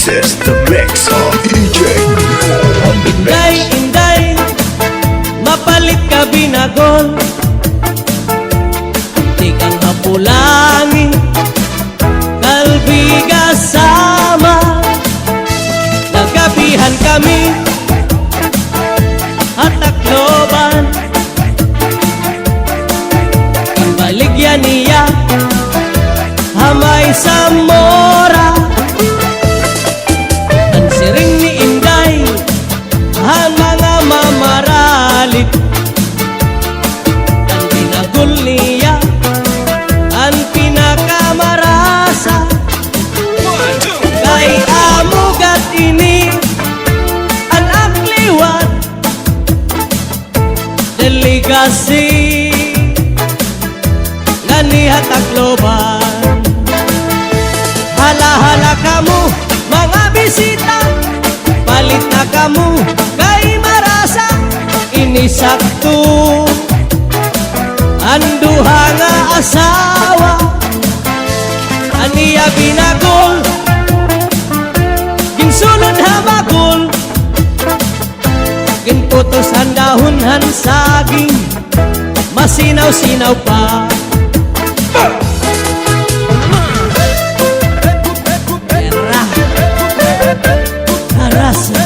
This is the mix of DJ on the Inday, mix. inday, mapalit ka binagol. Di kang hapulangi, kalbiga sama. Nagabihan kami, hatakloban. Baligyan niya, hamay sa mora. Ang siring ni Inday, ang mga mamaralit. Ang binagul niya, ang pinakamarasa. Kay amugat ini, ang akliwat. Delegasi ganihat Tacloban. Hala-hala kamu mga bisita, palit na kamu kay marasa. Inisakto ang duha nga asawa. Aniya binagol, ginsulod habagol. Ginputos ang dahon saging, masinaw-sinaw pa. Era Arasa.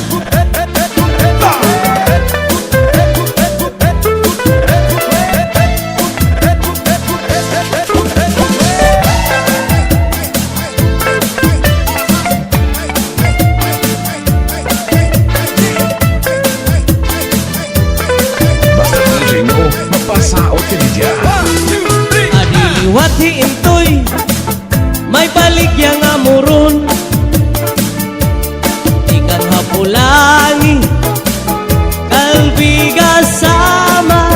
Basta DJ mo, mapasaot ka di dyan. Adiliwat hiintoy, may baligya nga muron. Di kang hapulangi, kalbiga sama.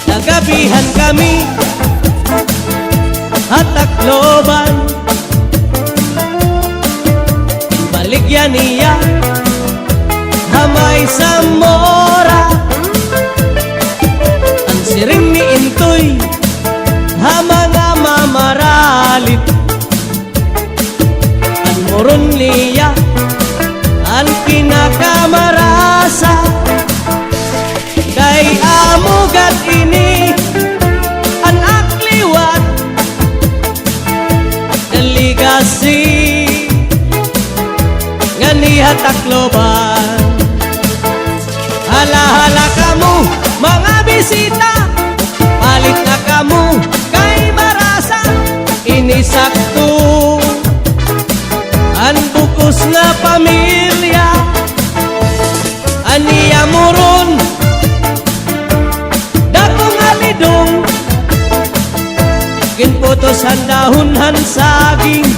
Nagabihan kami, hatakloban. Baligya niya, hamay sa mora. Ang siring ni Intoy, ha mga mamaralit. Ang moron niya, ang pinakamarasa. Kay amugat ini, ang akliwat. Delegasi ganihat Tacloban. Hala-hala kamu mga bisita, palit na kamu kay marasa. Inisakto ang bukos nga pamilya. Aniya muron, dakong alidong. Ginputos ang dahon saging,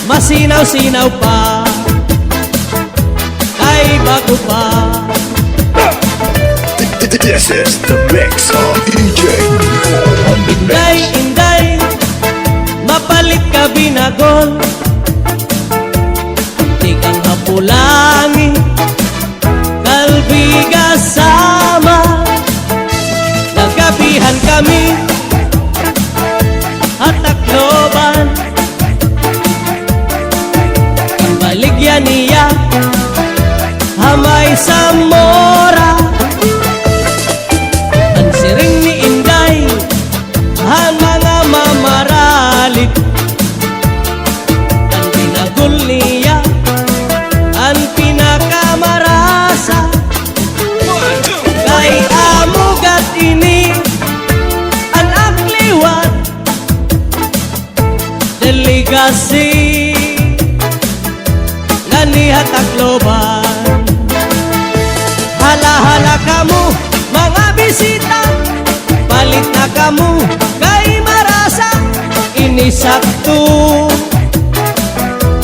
masinaw-sinaw pa. Kay bago pa. This is the mix of DJ on the Inday, mix. inday, mapalit ka binagol. Di kang hapulangi, kalbiga sama. Nagabihan kami, hatakloban. Ang baligyan niya, hamay sa mora. Ang siring ni Inday, ang mga mamaralit. Ang binagol niya, ang pinakamarasa. Kay amugat ini, ang akliwat. Delegasi ganihat Tacloban. Hala-hala kamu mga bisita, palit na kamu kay marasa. Inisakto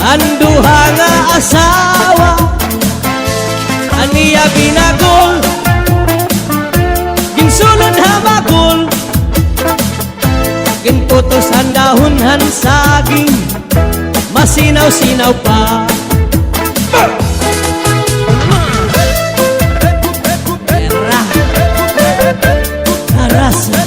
ang duha nga asawa. Aniya binagol, ginsulod habagol. Ginputos ang dahon saging, masinaw-sinaw pa. Era Arasa.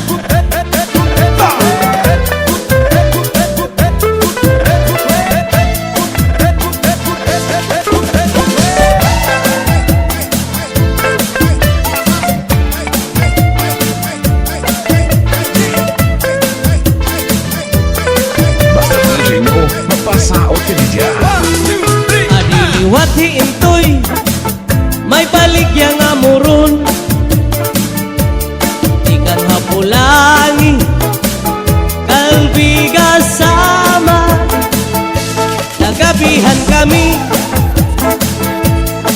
Nagsabihan kami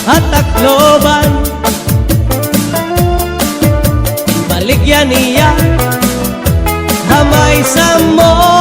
at Tacloban, baligyan niya Hamay sa mo